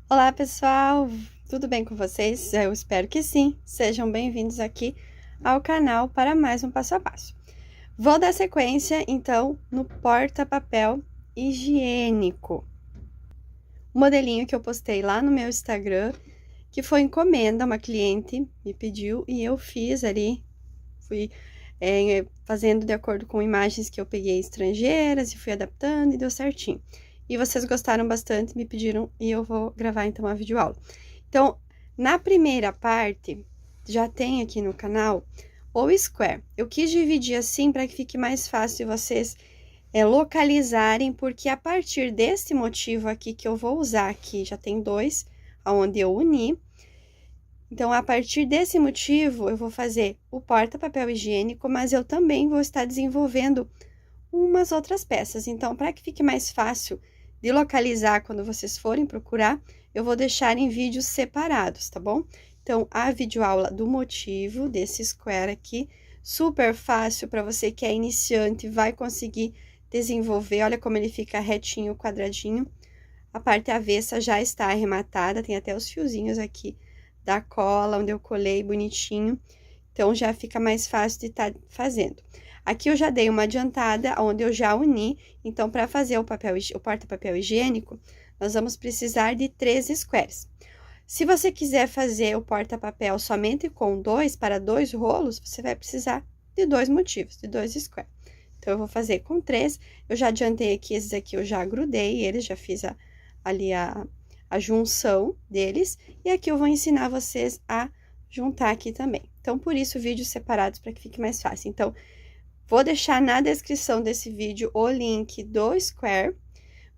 Olá, pessoal! Tudo bem com vocês? Eu espero que sim. Sejam bem-vindos aqui ao canal para mais um passo a passo. Vou dar sequência, então, no porta-papel higiênico. O modelinho que eu postei lá no meu Instagram, que foi encomenda, uma cliente me pediu e eu fiz ali, fui fazendo de acordo com imagens que eu peguei estrangeiras e fui adaptando e deu certinho. E vocês gostaram bastante, me pediram e eu vou gravar então a videoaula. Então, na primeira parte, já tem aqui no canal o square. Eu quis dividir assim para que fique mais fácil de vocês localizarem, porque a partir desse motivo aqui que eu vou usar aqui, já tem dois, aonde eu uni. Então, a partir desse motivo, eu vou fazer o porta-papel higiênico, mas eu também vou estar desenvolvendo umas outras peças. Então, para que fique mais fácil de localizar quando vocês forem procurar, eu vou deixar em vídeos separados, tá bom? Então, a videoaula do motivo desse square aqui, super fácil para você que é iniciante, vai conseguir desenvolver. Olha como ele fica retinho, quadradinho. A parte avessa já está arrematada, tem até os fiozinhos aqui da cola, onde eu colei bonitinho. Então, já fica mais fácil de estar fazendo. Aqui eu já dei uma adiantada, onde eu já uni. Então, para fazer o porta-papel higiênico, nós vamos precisar de 3 squares. Se você quiser fazer o porta-papel somente com para 2 rolos, você vai precisar de 2 motivos, de 2 squares. Então, eu vou fazer com 3. Eu já adiantei aqui, esses aqui eu já grudei eles, já fiz ali a junção deles. E aqui eu vou ensinar vocês a juntar aqui também. Então, por isso, vídeos separados para que fique mais fácil. Então, vou deixar na descrição desse vídeo o link do square.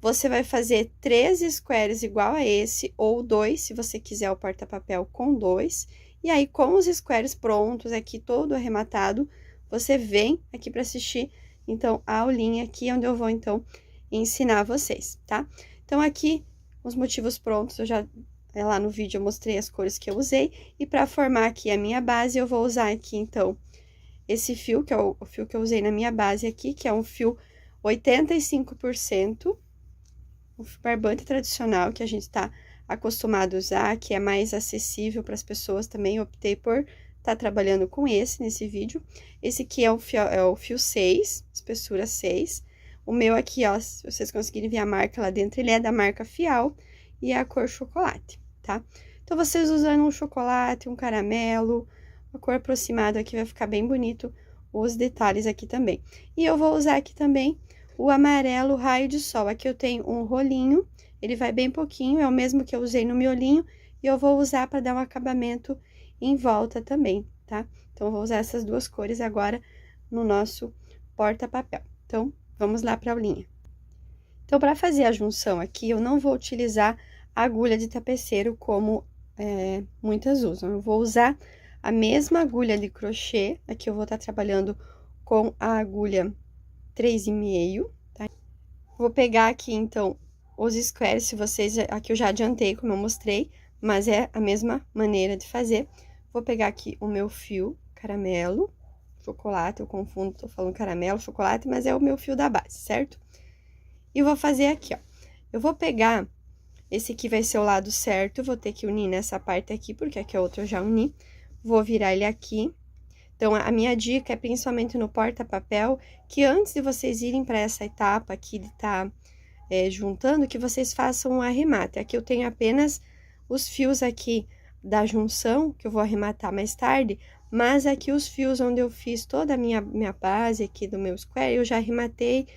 Você vai fazer 3 squares igual a esse, ou 2, se você quiser o porta-papel com 2. E aí, com os squares prontos, aqui todo arrematado, você vem aqui para assistir, então, a aulinha aqui, onde eu vou, então, ensinar vocês, tá? Então, aqui, os motivos prontos, eu já, lá no vídeo, eu mostrei as cores que eu usei. E para formar aqui a minha base, eu vou usar aqui, então, esse fio, que é o fio que eu usei na minha base aqui, que é um fio 85%, um fio barbante tradicional, que a gente tá acostumado a usar, que é mais acessível para as pessoas também. Eu optei por estar trabalhando com esse nesse vídeo. Esse aqui é o fio 6, espessura 6. O meu aqui, ó, se vocês conseguirem ver a marca lá dentro, ele é da marca Fial e é a cor chocolate, tá? Então, vocês usando um chocolate, um caramelo, uma cor aproximada aqui, vai ficar bem bonito os detalhes aqui também. E eu vou usar aqui também o amarelo raio de sol. Aqui eu tenho um rolinho, ele vai bem pouquinho, é o mesmo que eu usei no miolinho, e eu vou usar para dar um acabamento em volta também, tá? Então, eu vou usar essas duas cores agora no nosso porta-papel. Então, vamos lá para a aulinha. Então, para fazer a junção aqui, eu não vou utilizar a agulha de tapeceiro como muitas usam. Eu vou usar a mesma agulha de crochê. Aqui eu vou estar trabalhando com a agulha 3,5, tá? Vou pegar aqui, então, os squares, se vocês... Aqui eu já adiantei, como eu mostrei, mas é a mesma maneira de fazer. Vou pegar aqui o meu fio caramelo, chocolate, eu confundo, tô falando caramelo, chocolate, mas é o meu fio da base, certo? E vou fazer aqui, ó. Eu vou pegar, esse aqui vai ser o lado certo, vou ter que unir nessa parte aqui, porque aqui a outra eu já uni. Vou virar ele aqui. Então, a minha dica é principalmente no porta-papel, que antes de vocês irem para essa etapa aqui de estar juntando, que vocês façam um arremate. Aqui eu tenho apenas os fios aqui da junção, que eu vou arrematar mais tarde, mas aqui os fios onde eu fiz toda a minha base aqui do meu square, eu já arrematei,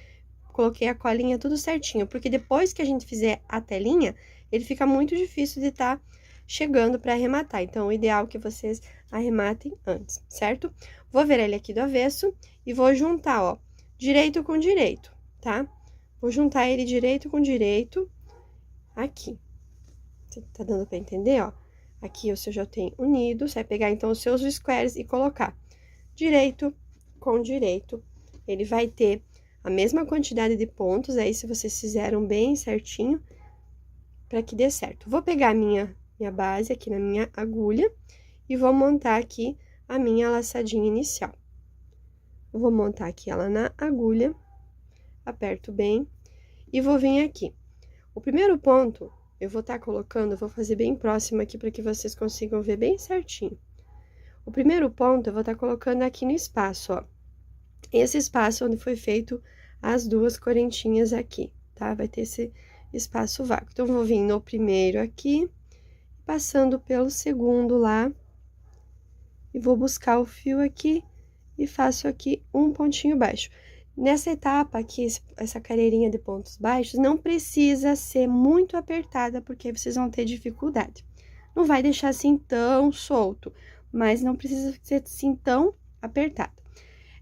coloquei a colinha tudo certinho, porque depois que a gente fizer a telinha, ele fica muito difícil de estar chegando para arrematar. Então, o ideal é que vocês arrematem antes, certo? Vou virar ele aqui do avesso e vou juntar, ó, direito com direito, tá? Vou juntar ele direito com direito aqui. Tá dando para entender, ó? Aqui você já tem unido, você vai pegar, então, os seus squares e colocar direito com direito. Ele vai ter a mesma quantidade de pontos, aí se vocês fizeram bem certinho, para que dê certo. Vou pegar a minha base aqui na minha agulha e vou montar aqui a minha laçadinha inicial. Eu vou montar aqui ela na agulha, aperto bem e vou vir aqui. O primeiro ponto, eu vou estar colocando, eu vou fazer bem próximo aqui para que vocês consigam ver bem certinho. O primeiro ponto eu vou estar colocando aqui no espaço, ó. Esse espaço onde foi feito as duas correntinhas aqui, tá? Vai ter esse espaço vago. Então, vou vir no primeiro aqui, passando pelo segundo lá, e vou buscar o fio aqui e faço aqui um pontinho baixo. Nessa etapa aqui, essa carreirinha de pontos baixos, não precisa ser muito apertada, porque vocês vão ter dificuldade. Não vai deixar assim tão solto, mas não precisa ser assim tão apertada.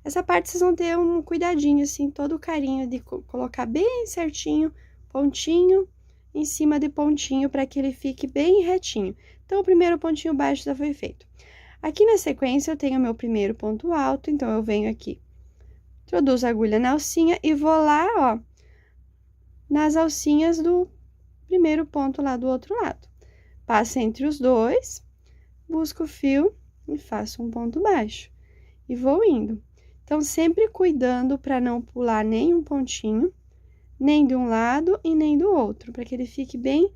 Essa parte vocês vão ter um cuidadinho, assim, todo o carinho de colocar bem certinho, pontinho em cima de pontinho, para que ele fique bem retinho. Então, o primeiro pontinho baixo já foi feito. Aqui na sequência, eu tenho meu primeiro ponto alto, então, eu venho aqui, introduzo a agulha na alcinha e vou lá, ó, nas alcinhas do primeiro ponto lá do outro lado. Passo entre os dois, busco o fio e faço um ponto baixo. E vou indo. Então, sempre cuidando para não pular nem um pontinho, nem de um lado e nem do outro, para que ele fique bem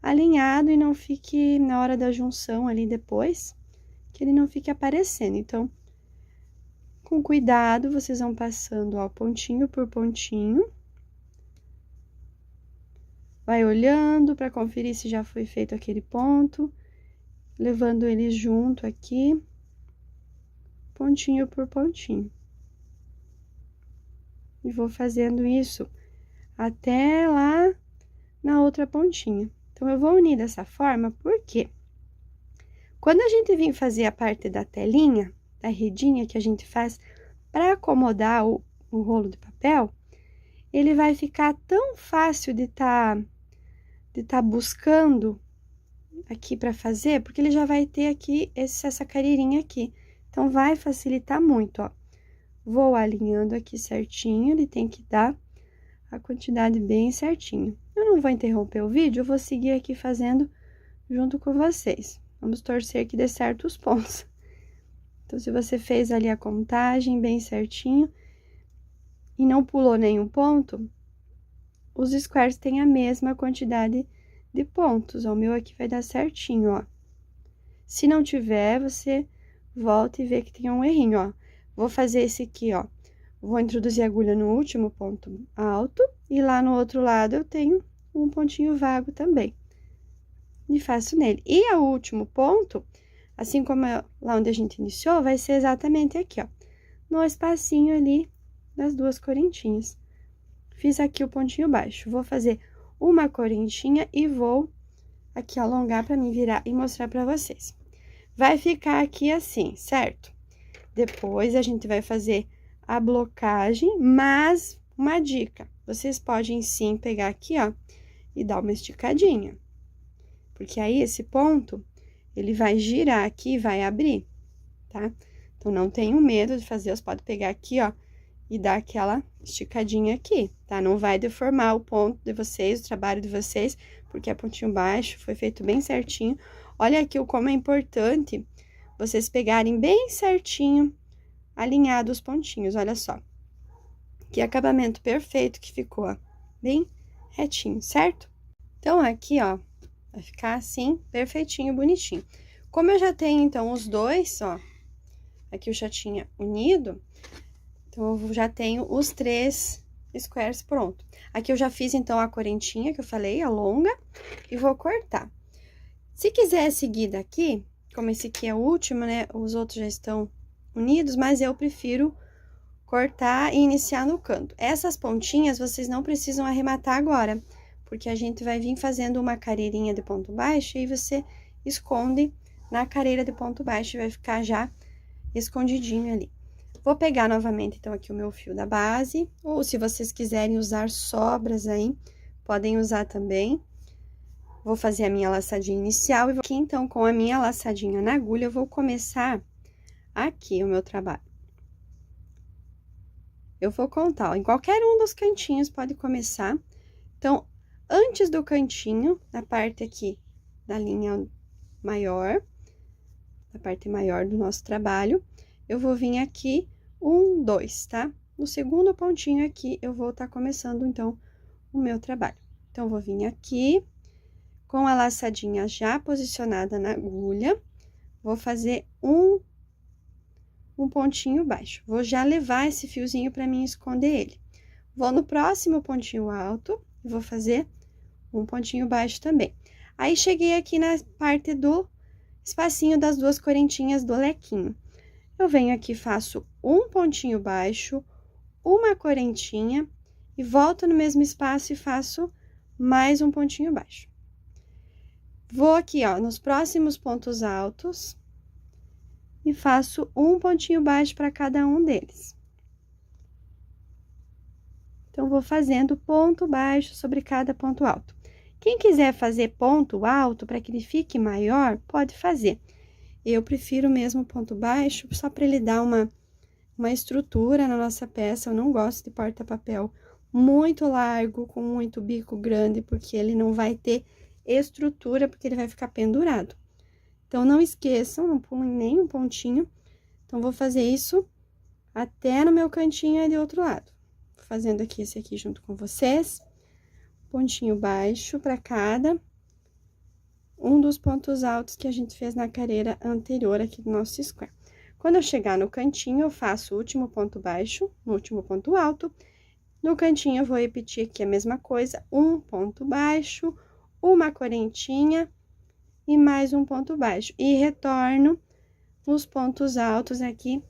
alinhado e não fique na hora da junção ali depois, que ele não fique aparecendo. Então, com cuidado, vocês vão passando, ó, pontinho por pontinho. Vai olhando para conferir se já foi feito aquele ponto, levando ele junto aqui, pontinho por pontinho. E vou fazendo isso até lá na outra pontinha. Então, eu vou unir dessa forma, porque quando a gente vir fazer a parte da telinha, da redinha que a gente faz para acomodar o rolo de papel, ele vai ficar tão fácil de tá buscando aqui para fazer, porque ele já vai ter aqui essa carreirinha aqui. Então, vai facilitar muito, ó. Vou alinhando aqui certinho, ele tem que dar a quantidade bem certinho. Eu não vou interromper o vídeo, eu vou seguir aqui fazendo junto com vocês. Vamos torcer que dê certo os pontos. Então, se você fez ali a contagem bem certinho e não pulou nenhum ponto, os squares têm a mesma quantidade de pontos. Ó, o meu aqui vai dar certinho, ó. Se não tiver, você volta e vê que tem um errinho, ó. Vou fazer esse aqui, ó. Vou introduzir a agulha no último ponto alto e lá no outro lado eu tenho um pontinho vago também. E faço nele. E o último ponto, assim como lá onde a gente iniciou, vai ser exatamente aqui, ó. No espacinho ali das duas correntinhas. Fiz aqui o pontinho baixo. Vou fazer uma correntinha e vou aqui alongar para me virar e mostrar para vocês. Vai ficar aqui assim, certo? Depois, a gente vai fazer a blocagem, mas uma dica, vocês podem sim pegar aqui, ó, e dar uma esticadinha. Porque aí, esse ponto, ele vai girar aqui e vai abrir, tá? Então, não tenham medo de fazer, você pode pegar aqui, ó, e dar aquela esticadinha aqui, tá? Não vai deformar o ponto de vocês, o trabalho de vocês, porque é pontinho baixo, foi feito bem certinho. Olha aqui o como é importante vocês pegarem bem certinho, alinhado os pontinhos, olha só. Que acabamento perfeito que ficou, ó, bem retinho, certo? Então, aqui, ó, vai ficar assim, perfeitinho, bonitinho. Como eu já tenho, então, os dois, ó, aqui eu já tinha unido, então, eu já tenho os 3 squares pronto. Aqui eu já fiz, então, a correntinha que eu falei, a longa, e vou cortar. Se quiser seguir daqui, como esse aqui é o último, né, os outros já estão unidos, mas eu prefiro cortar e iniciar no canto. Essas pontinhas, vocês não precisam arrematar agora, porque a gente vai vir fazendo uma carreirinha de ponto baixo, e aí você esconde na carreira de ponto baixo e vai ficar já escondidinho ali. Vou pegar novamente, então, aqui o meu fio da base, ou se vocês quiserem usar sobras aí, podem usar também. Vou fazer a minha laçadinha inicial, e vou aqui, então, com a minha laçadinha na agulha, eu vou começar aqui o meu trabalho. Eu vou contar, ó, em qualquer um dos cantinhos pode começar. Então, antes do cantinho, na parte aqui da linha maior, na parte maior do nosso trabalho, eu vou vir aqui 1, 2, tá? No segundo pontinho aqui, eu vou estar começando, então, o meu trabalho. Então, vou vir aqui, Com a laçadinha já posicionada na agulha, vou fazer um pontinho baixo. Vou já levar esse fiozinho para mim esconder ele. Vou no próximo pontinho alto, vou fazer um pontinho baixo também. Aí, cheguei aqui na parte do espacinho das duas correntinhas do lequinho. Eu venho aqui, faço um pontinho baixo, uma correntinha, e volto no mesmo espaço e faço mais um pontinho baixo. Vou aqui, ó, nos próximos pontos altos, e faço um pontinho baixo para cada um deles. Então, vou fazendo ponto baixo sobre cada ponto alto. Quem quiser fazer ponto alto para que ele fique maior, pode fazer. Eu prefiro mesmo ponto baixo, só para ele dar uma estrutura na nossa peça. Eu não gosto de porta-papel muito largo, com muito bico grande, porque ele não vai ter estrutura, porque ele vai ficar pendurado. Então, não esqueçam, não pulem nem um pontinho. Então, vou fazer isso até no meu cantinho aí do outro lado. Vou fazendo aqui esse aqui junto com vocês. Pontinho baixo para cada um dos pontos altos que a gente fez na carreira anterior aqui do nosso square. Quando eu chegar no cantinho, eu faço o último ponto baixo, no último ponto alto. No cantinho, eu vou repetir aqui a mesma coisa, um ponto baixo, uma correntinha e mais um ponto baixo. E retorno nos pontos altos aqui,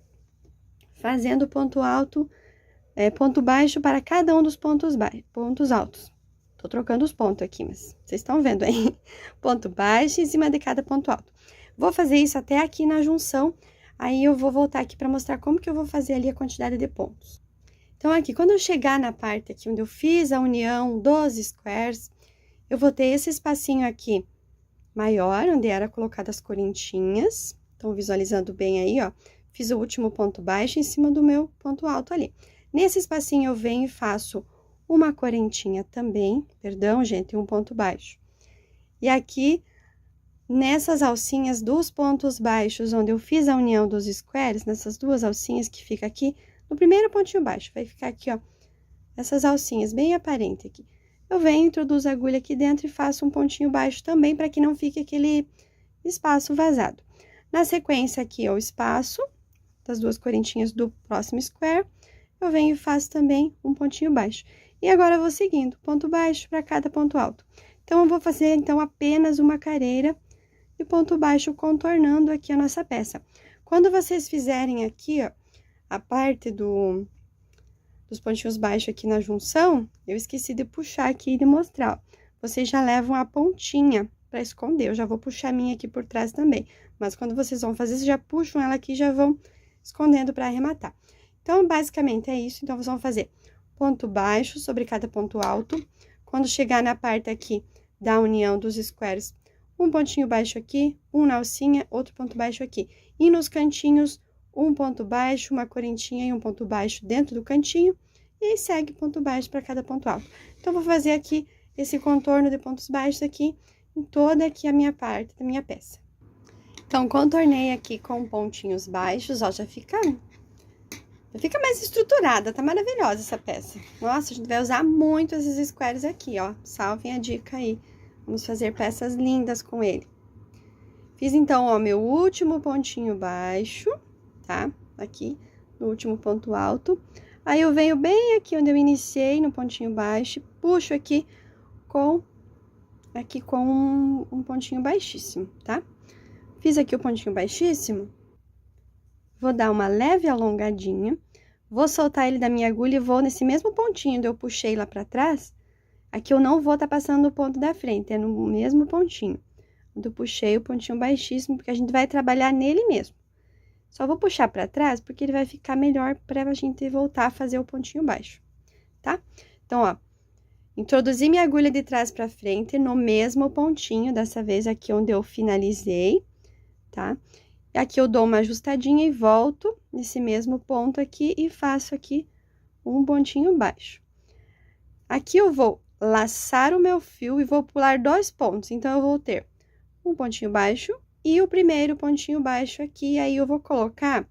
fazendo ponto alto, ponto baixo para cada um dos pontos altos. Tô trocando os pontos aqui, mas vocês estão vendo aí. Ponto baixo em cima de cada ponto alto. Vou fazer isso até aqui na junção, aí eu vou voltar aqui para mostrar como que eu vou fazer ali a quantidade de pontos. Então, aqui, quando eu chegar na parte aqui onde eu fiz a união dos squares, eu vou ter esse espacinho aqui maior, onde era colocado as correntinhas. Então, visualizando bem aí, ó, fiz o último ponto baixo em cima do meu ponto alto ali. Nesse espacinho, eu venho e faço uma correntinha também, perdão, gente, um ponto baixo. E aqui, nessas alcinhas dos pontos baixos, onde eu fiz a união dos squares, nessas duas alcinhas que fica aqui, no primeiro pontinho baixo, vai ficar aqui, ó, essas alcinhas bem aparentes aqui. Eu venho, introduzo a agulha aqui dentro e faço um pontinho baixo também, para que não fique aquele espaço vazado. Na sequência aqui, ó, o espaço das duas correntinhas do próximo square, eu venho e faço também um pontinho baixo. E agora, eu vou seguindo, ponto baixo para cada ponto alto. Então, eu vou fazer, então, apenas uma carreira de ponto baixo, contornando aqui a nossa peça. Quando vocês fizerem aqui, ó, a parte dos pontinhos baixos aqui na junção, eu esqueci de puxar aqui e de mostrar, ó. Vocês já levam a pontinha para esconder, eu já vou puxar a minha aqui por trás também. Mas, quando vocês vão fazer, vocês já puxam ela aqui e já vão escondendo para arrematar. Então, basicamente, é isso. Então, vocês vão fazer ponto baixo sobre cada ponto alto. Quando chegar na parte aqui da união dos squares, um pontinho baixo aqui, um na alcinha, outro ponto baixo aqui. E nos cantinhos, um ponto baixo, uma correntinha e um ponto baixo dentro do cantinho. E aí, segue ponto baixo para cada ponto alto. Então, vou fazer aqui esse contorno de pontos baixos aqui, em toda aqui a minha parte da minha peça. Então, contornei aqui com pontinhos baixos, ó, já fica mais estruturada, tá maravilhosa essa peça. Nossa, a gente vai usar muito esses squares aqui, ó. Salvem a dica aí. Vamos fazer peças lindas com ele. Fiz, então, ó, meu último pontinho baixo, tá? Aqui, no último ponto alto. Aí, eu venho bem aqui onde eu iniciei, no pontinho baixo, puxo aqui com um pontinho baixíssimo, tá? Fiz aqui o pontinho baixíssimo. Vou dar uma leve alongadinha, vou soltar ele da minha agulha e vou nesse mesmo pontinho onde eu puxei lá pra trás. Aqui eu não vou estar passando o ponto da frente, é no mesmo pontinho. Onde eu puxei o pontinho baixíssimo, porque a gente vai trabalhar nele mesmo. Só vou puxar pra trás, porque ele vai ficar melhor pra gente voltar a fazer o pontinho baixo, tá? Então, ó, introduzi minha agulha de trás pra frente no mesmo pontinho, dessa vez aqui onde eu finalizei, tá? Aqui eu dou uma ajustadinha e volto nesse mesmo ponto aqui e faço aqui um pontinho baixo. Aqui eu vou laçar o meu fio e vou pular 2 pontos. Então, eu vou ter um pontinho baixo e o primeiro pontinho baixo aqui. Aí, eu vou colocar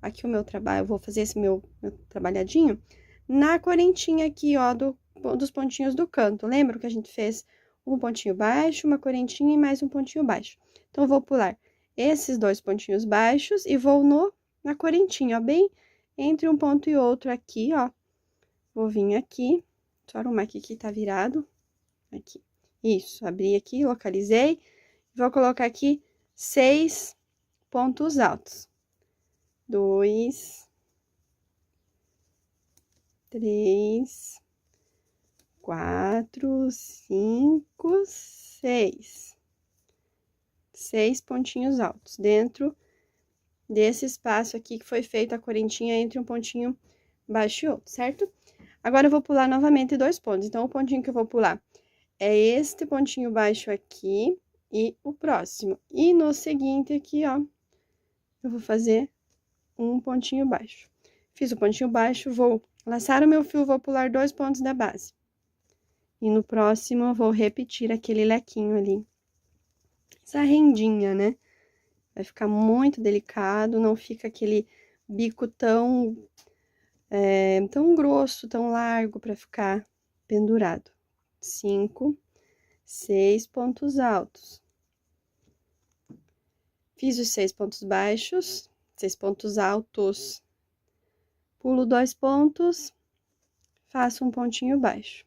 aqui o meu trabalho, eu vou fazer esse meu trabalhadinho na correntinha aqui, ó, dos pontinhos do canto. Lembra que a gente fez um pontinho baixo, uma correntinha e mais um pontinho baixo. Então, eu vou pular esses 2 pontinhos baixos e vou na correntinha, ó, bem entre um ponto e outro aqui, ó. Vou vir aqui, só arrumar aqui que tá virado, aqui. Isso, abri aqui, localizei, vou colocar aqui 6 pontos altos. 2, 3, 4, 5, 6. 6 pontinhos altos dentro desse espaço aqui que foi feita a correntinha entre um pontinho baixo e outro, certo? Agora, eu vou pular novamente 2 pontos. Então, o pontinho que eu vou pular é este pontinho baixo aqui e o próximo. E no seguinte aqui, ó, eu vou fazer um pontinho baixo. Fiz o pontinho baixo, vou laçar o meu fio, vou pular 2 pontos da base. E no próximo, eu vou repetir aquele lequinho ali. Essa rendinha, né? Vai ficar muito delicado, não fica aquele bico tão grosso, tão largo para ficar pendurado. 5, 6 pontos altos. Fiz os 6 pontos baixos, 6 pontos altos. Pulo 2 pontos, faço um pontinho baixo.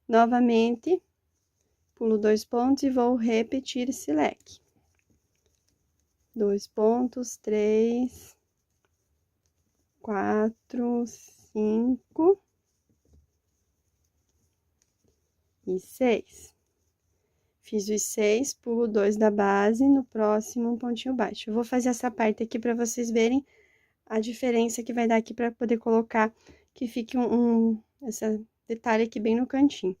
Novamente, pulo 2 pontos e vou repetir esse leque. 2 pontos, 3, 4, 5 e 6. Fiz os 6, pulo 2 da base, no próximo um pontinho baixo. Eu vou fazer essa parte aqui para vocês verem a diferença que vai dar aqui para poder colocar, que fique esse detalhe aqui bem no cantinho.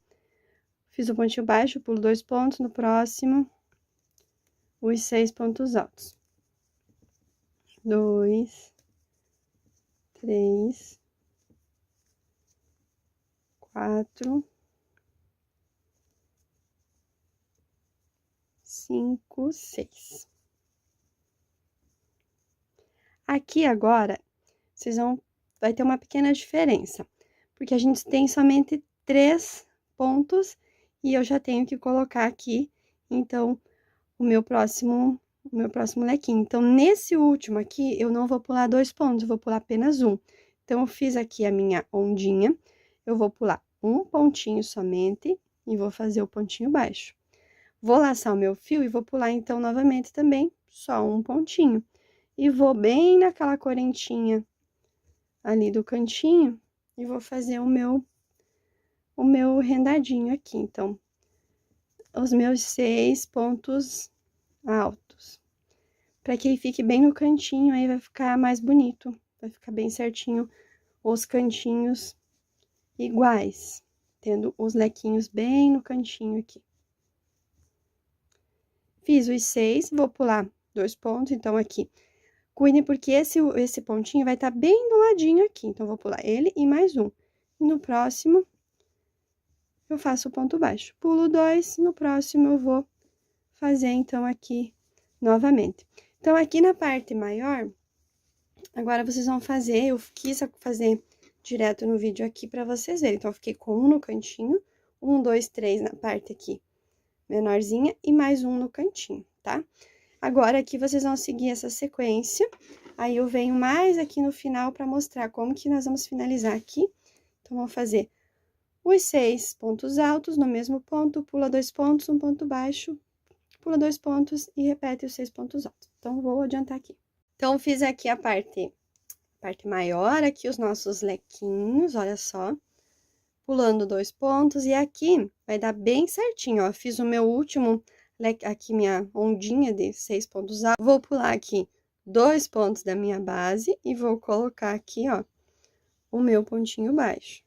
Fiz o pontinho baixo, pulo 2 pontos, no próximo, os 6 pontos altos. 2, 3, 4, 5, 6. Aqui agora, vai ter uma pequena diferença, porque a gente tem somente 3 pontos e eu já tenho que colocar aqui, então, o meu próximo lequinho. Então, nesse último aqui, eu não vou pular 2 pontos, eu vou pular apenas um. Então, eu fiz aqui a minha ondinha, eu vou pular um pontinho somente e vou fazer o pontinho baixo. Vou laçar o meu fio e vou pular, então, novamente também, só um pontinho. E vou bem naquela correntinha ali do cantinho e vou fazer o meu rendadinho aqui. Então, os meus 6 pontos altos. Para que ele fique bem no cantinho, aí vai ficar mais bonito. Vai ficar bem certinho os cantinhos iguais, tendo os lequinhos bem no cantinho aqui. Fiz os 6, vou pular 2 pontos, então aqui. Cuidem porque esse pontinho vai estar bem do ladinho aqui, então vou pular ele e mais um. E no próximo, eu faço o ponto baixo. Pulo 2, no próximo eu vou fazer, então, aqui novamente. Então, aqui na parte maior, agora vocês vão fazer, eu quis fazer direto no vídeo aqui pra vocês verem. Então, eu fiquei com um no cantinho, 1, 2, 3 na parte aqui menorzinha e mais um no cantinho, tá? Agora, aqui vocês vão seguir essa sequência, aí eu venho mais aqui no final pra mostrar como que nós vamos finalizar aqui. Então, vamos fazer os 6 pontos altos no mesmo ponto, pula 2 pontos, um ponto baixo, pula 2 pontos e repete os 6 pontos altos. Então, vou adiantar aqui. Então, fiz aqui a parte maior, aqui os nossos lequinhos, olha só. Pulando 2 pontos, e aqui vai dar bem certinho, ó. Fiz o meu último leque, aqui minha ondinha de 6 pontos altos. Vou pular aqui 2 pontos da minha base e vou colocar aqui, ó, o meu pontinho baixo.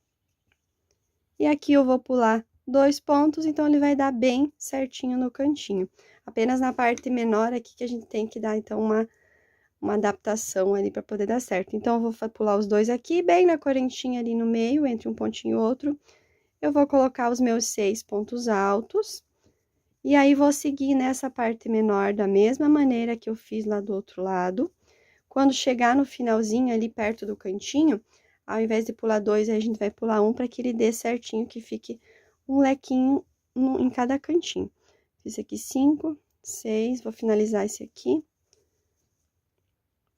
E aqui eu vou pular 2 pontos, então, ele vai dar bem certinho no cantinho. Apenas na parte menor aqui que a gente tem que dar, então, uma adaptação ali para poder dar certo. Então, eu vou pular os 2 aqui, bem na correntinha ali no meio, entre um pontinho e outro. Eu vou colocar os meus 6 pontos altos. E aí, vou seguir nessa parte menor da mesma maneira que eu fiz lá do outro lado. Quando chegar no finalzinho ali, perto do cantinho, ao invés de pular 2, a gente vai pular um para que ele dê certinho, que fique um lequinho em cada cantinho. Fiz aqui 5, 6, vou finalizar esse aqui.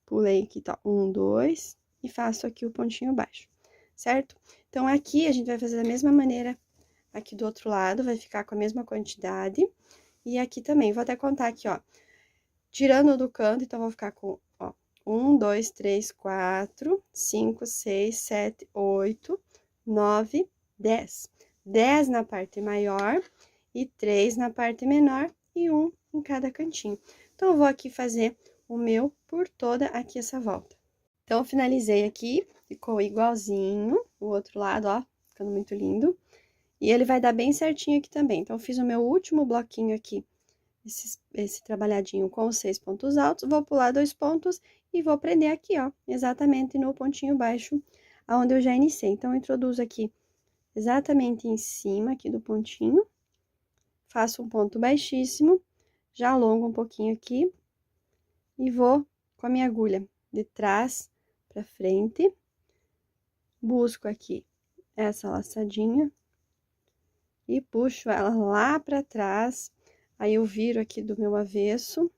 Pulei aqui, tá? 1, 2, e faço aqui o pontinho baixo, certo? Então, aqui a gente vai fazer da mesma maneira aqui do outro lado, vai ficar com a mesma quantidade. E aqui também, vou até contar aqui, ó. Tirando do canto, então, vou ficar com, ó, 1, 2, 3, 4, 5, 6, 7, 8, 9, 10. 10 na parte maior e 3 na parte menor e 1 em cada cantinho. Então, eu vou aqui fazer o meu por toda aqui essa volta. Então, eu finalizei aqui, ficou igualzinho o outro lado, ó, ficando muito lindo. E ele vai dar bem certinho aqui também. Então, eu fiz o meu último bloquinho aqui, esse trabalhadinho com os 6 pontos altos, vou pular 2 pontos e vou prender aqui, ó, exatamente no pontinho baixo, aonde eu já iniciei. Então, eu introduzo aqui exatamente em cima aqui do pontinho, faço um ponto baixíssimo, já alongo um pouquinho aqui, e vou com a minha agulha de trás pra frente, busco aqui essa laçadinha, e puxo ela lá pra trás, aí eu viro aqui do meu avesso,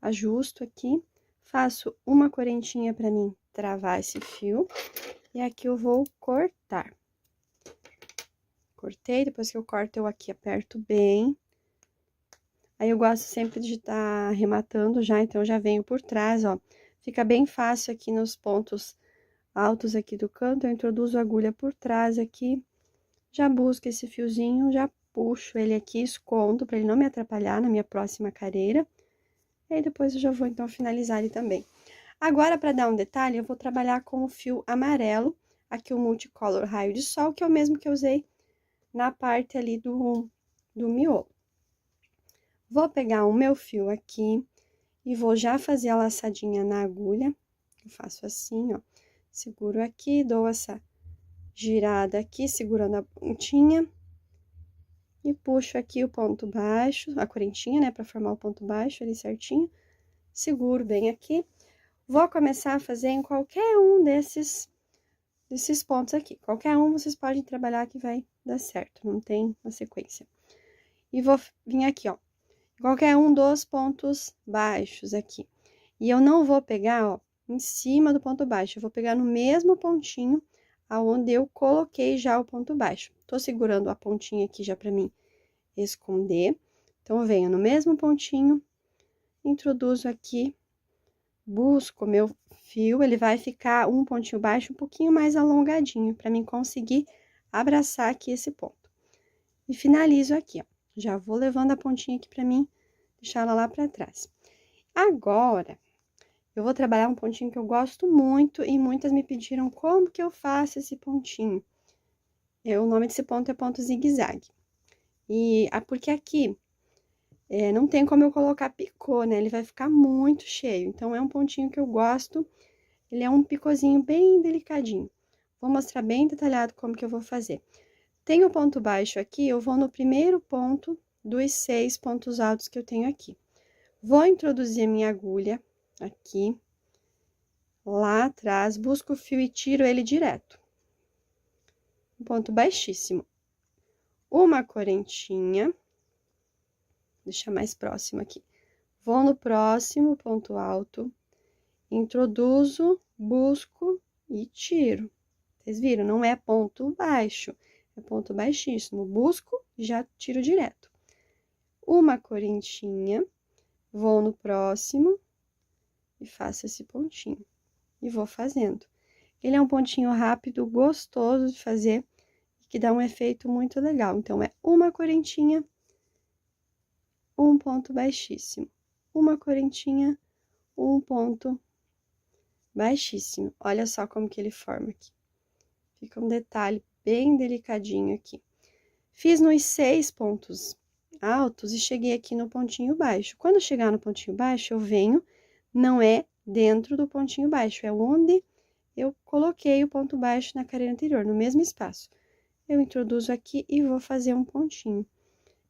ajusto aqui, faço uma correntinha pra mim travar esse fio, e aqui eu vou cortar. Cortei, depois que eu corto, eu aqui aperto bem. Aí, eu gosto sempre de estar arrematando já, então, eu já venho por trás, ó. Fica bem fácil aqui nos pontos altos aqui do canto, eu introduzo a agulha por trás aqui, já busco esse fiozinho, já puxo ele aqui, escondo, pra ele não me atrapalhar na minha próxima careira. E aí, depois eu já vou, então, finalizar ele também. Agora, pra dar um detalhe, eu vou trabalhar com o fio amarelo, aqui o Multicolor Raio de Sol, que é o mesmo que eu usei na parte ali do miolo. Vou pegar o meu fio aqui e vou já fazer a laçadinha na agulha. Eu faço assim, ó. Seguro aqui, dou essa girada aqui, segurando a pontinha. E puxo aqui o ponto baixo, a correntinha, né, pra formar o ponto baixo ali certinho. Seguro bem aqui. Vou começar a fazer em qualquer um desses pontos aqui. Qualquer um vocês podem trabalhar que vai dar certo, não tem uma sequência. E vou vir aqui, ó. Qualquer um dos pontos baixos aqui. E eu não vou pegar, ó, em cima do ponto baixo, eu vou pegar no mesmo pontinho aonde eu coloquei já o ponto baixo. Tô segurando a pontinha aqui já pra mim esconder. Então, eu venho no mesmo pontinho, introduzo aqui, busco o meu fio, ele vai ficar um pontinho baixo um pouquinho mais alongadinho, pra mim conseguir abraçar aqui esse ponto. E finalizo aqui, ó. Já vou levando a pontinha aqui pra mim, deixar ela lá pra trás. Agora, eu vou trabalhar um pontinho que eu gosto muito e muitas me pediram como que eu faço esse pontinho. O nome desse ponto é ponto zigue-zague. Porque aqui, não tem como eu colocar picô, né? Ele vai ficar muito cheio. Então, é um pontinho que eu gosto, ele é um picôzinho bem delicadinho. Vou mostrar bem detalhado como que eu vou fazer. Tem o ponto baixo aqui, eu vou no primeiro ponto dos 6 pontos altos que eu tenho aqui. Vou introduzir a minha agulha aqui, lá atrás, busco o fio e tiro ele direto. Um ponto baixíssimo. Uma correntinha, deixar mais próximo aqui. Vou no próximo ponto alto, introduzo, busco e tiro. Vocês viram? Não é ponto baixo. É ponto baixíssimo, busco e já tiro direto. Uma correntinha, vou no próximo e faço esse pontinho. E vou fazendo. Ele é um pontinho rápido, gostoso de fazer, que dá um efeito muito legal. Então, é uma correntinha, um ponto baixíssimo. Uma correntinha, um ponto baixíssimo. Olha só como que ele forma aqui. Fica um detalhe bem delicadinho aqui. Fiz nos 6 pontos altos e cheguei aqui no pontinho baixo. Quando chegar no pontinho baixo, eu venho, não é dentro do pontinho baixo, é onde eu coloquei o ponto baixo na carreira anterior, no mesmo espaço. Eu introduzo aqui e vou fazer um pontinho.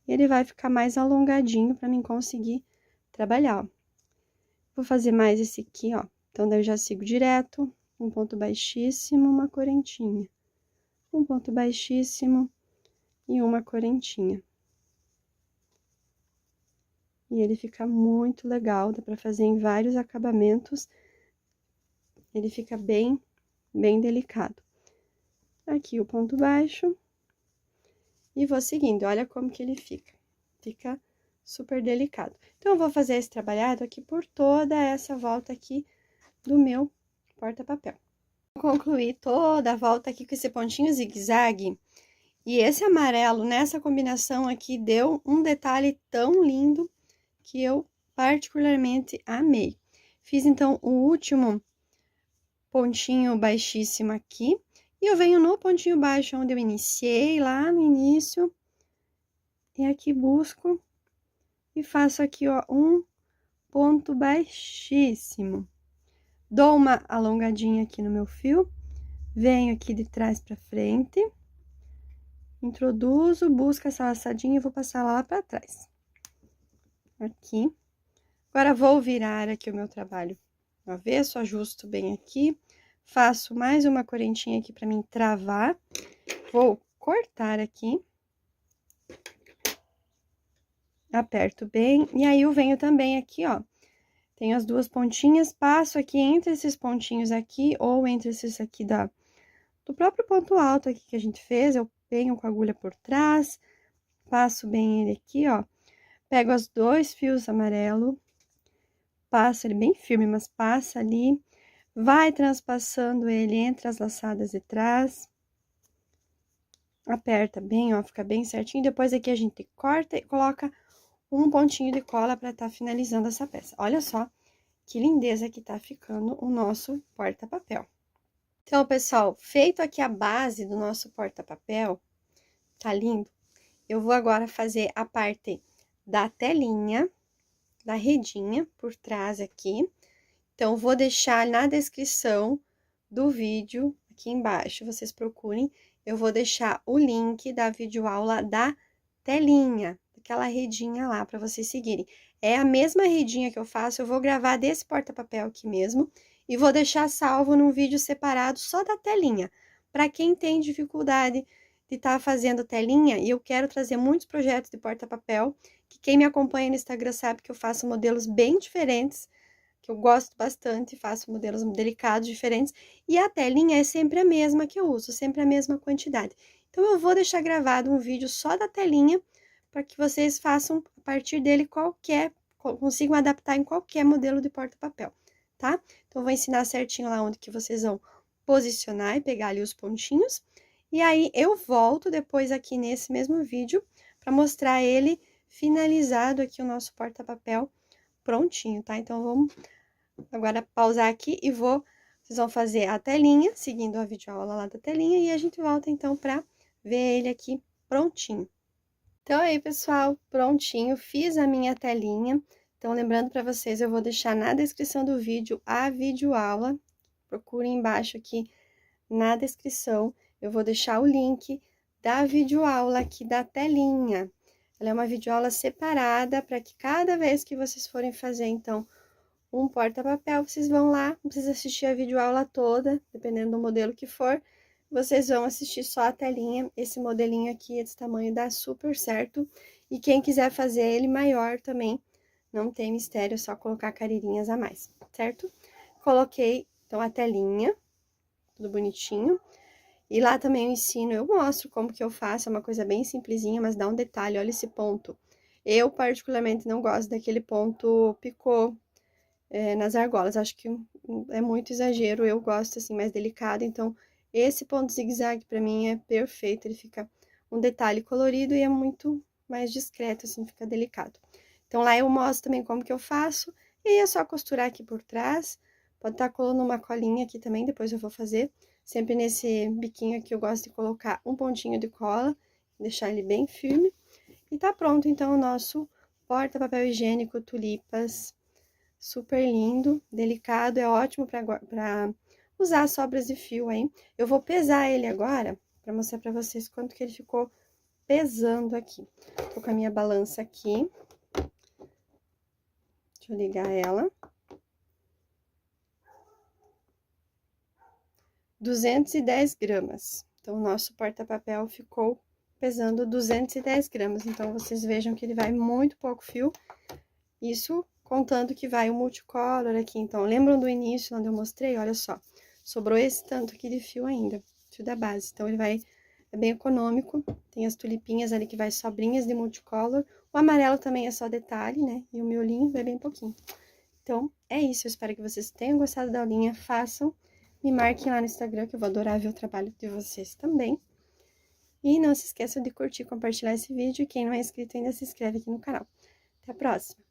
Ele vai ficar mais alongadinho para mim conseguir trabalhar, ó. Vou fazer mais esse aqui, ó. Então, daí eu já sigo direto, um ponto baixíssimo, uma correntinha. Um ponto baixíssimo e uma correntinha. E ele fica muito legal, dá pra fazer em vários acabamentos. Ele fica bem delicado. Aqui o ponto baixo. E vou seguindo, olha como que ele fica. Fica super delicado. Então, eu vou fazer esse trabalhado aqui por toda essa volta aqui do meu porta-papel. Vou concluir toda a volta aqui com esse pontinho zigue-zague. E esse amarelo, nessa combinação aqui, deu um detalhe tão lindo que eu particularmente amei. Fiz, então, o último pontinho baixíssimo aqui. E eu venho no pontinho baixo, onde eu iniciei, lá no início. E aqui busco e faço aqui, ó, um ponto baixíssimo. Dou uma alongadinha aqui no meu fio. Venho aqui de trás pra frente. Introduzo, busco essa laçadinha e vou passar lá pra trás. Aqui. Agora, vou virar aqui o meu trabalho no avesso, ajusto bem aqui. Faço mais uma correntinha aqui pra mim travar. Vou cortar aqui. Aperto bem. E aí, eu venho também aqui, ó. Tenho as duas pontinhas, passo aqui entre esses pontinhos aqui, ou entre esses aqui do próprio ponto alto aqui que a gente fez. Eu venho com a agulha por trás, passo bem ele aqui, ó. Pego os dois fios amarelo, passo ele bem firme, mas passa ali. Vai transpassando ele entre as laçadas de trás. Aperta bem, ó, fica bem certinho. Depois aqui a gente corta e coloca um pontinho de cola pra tá finalizando essa peça. Olha só que lindeza que tá ficando o nosso porta-papel. Então, pessoal, feito aqui a base do nosso porta-papel, tá lindo? Eu vou agora fazer a parte da telinha, da redinha por trás aqui. Então, vou deixar na descrição do vídeo, aqui embaixo, vocês procurem, eu vou deixar o link da videoaula da telinha, aquela redinha lá, para vocês seguirem. É a mesma redinha que eu faço, eu vou gravar desse porta-papel aqui mesmo, e vou deixar salvo num vídeo separado só da telinha. Para quem tem dificuldade de estar fazendo telinha, e eu quero trazer muitos projetos de porta-papel, que quem me acompanha no Instagram sabe que eu faço modelos bem diferentes, que eu gosto bastante, faço modelos delicados, diferentes, e a telinha é sempre a mesma que eu uso, sempre a mesma quantidade. Então, eu vou deixar gravado um vídeo só da telinha, para que vocês façam, a partir dele, consigam adaptar em qualquer modelo de porta-papel, tá? Então, eu vou ensinar certinho lá onde que vocês vão posicionar e pegar ali os pontinhos, e aí, eu volto depois aqui nesse mesmo vídeo, para mostrar ele finalizado aqui, o nosso porta-papel prontinho, tá? Então, vamos agora pausar aqui e vocês vão fazer a telinha, seguindo a videoaula lá da telinha, e a gente volta, então, pra ver ele aqui prontinho. Então, aí, pessoal, prontinho, fiz a minha telinha. Então, lembrando pra vocês, eu vou deixar na descrição do vídeo a videoaula. Procurem embaixo aqui na descrição. Eu vou deixar o link da videoaula aqui da telinha. Ela é uma videoaula separada, para que cada vez que vocês forem fazer, então, um porta-papel, vocês vão lá, não precisa assistir a videoaula toda, dependendo do modelo que for, vocês vão assistir só a telinha. Esse modelinho aqui, esse tamanho, dá super certo. E quem quiser fazer ele maior também, não tem mistério, é só colocar caririnhas a mais, certo? Coloquei, então, a telinha, tudo bonitinho. E lá também eu ensino, eu mostro como que eu faço, é uma coisa bem simplesinha, mas dá um detalhe, olha esse ponto. Eu, particularmente, não gosto daquele ponto picô nas argolas, acho que é muito exagero, eu gosto, assim, mais delicado, então, esse ponto zigue-zague, pra mim, é perfeito, ele fica um detalhe colorido e é muito mais discreto, assim, fica delicado. Então, lá eu mostro também como que eu faço, e aí é só costurar aqui por trás, pode estar colando uma colinha aqui também, depois eu vou fazer. Sempre nesse biquinho aqui eu gosto de colocar um pontinho de cola, deixar ele bem firme. E tá pronto, então, o nosso porta-papel higiênico tulipas, super lindo, delicado, é ótimo pra usar sobras de fio aí. Eu vou pesar ele agora, pra mostrar pra vocês quanto que ele ficou pesando aqui. Tô com a minha balança aqui. Deixa eu ligar ela. 210 gramas. Então, o nosso porta-papel ficou pesando 210 gramas. Então, vocês vejam que ele vai muito pouco fio. Isso contando que vai o multicolor aqui. Então, lembram do início, onde eu mostrei? Olha só, sobrou esse tanto aqui de fio ainda, fio da base. Então, ele vai, é bem econômico, tem as tulipinhas ali que vai sobrinhas de multicolor. O amarelo também é só detalhe, né? E o miolinho vai bem pouquinho. Então, é isso. Eu espero que vocês tenham gostado da aulinha, façam. Me marquem lá no Instagram, que eu vou adorar ver o trabalho de vocês também. E não se esqueçam de curtir e compartilhar esse vídeo. E quem não é inscrito ainda, se inscreve aqui no canal. Até a próxima!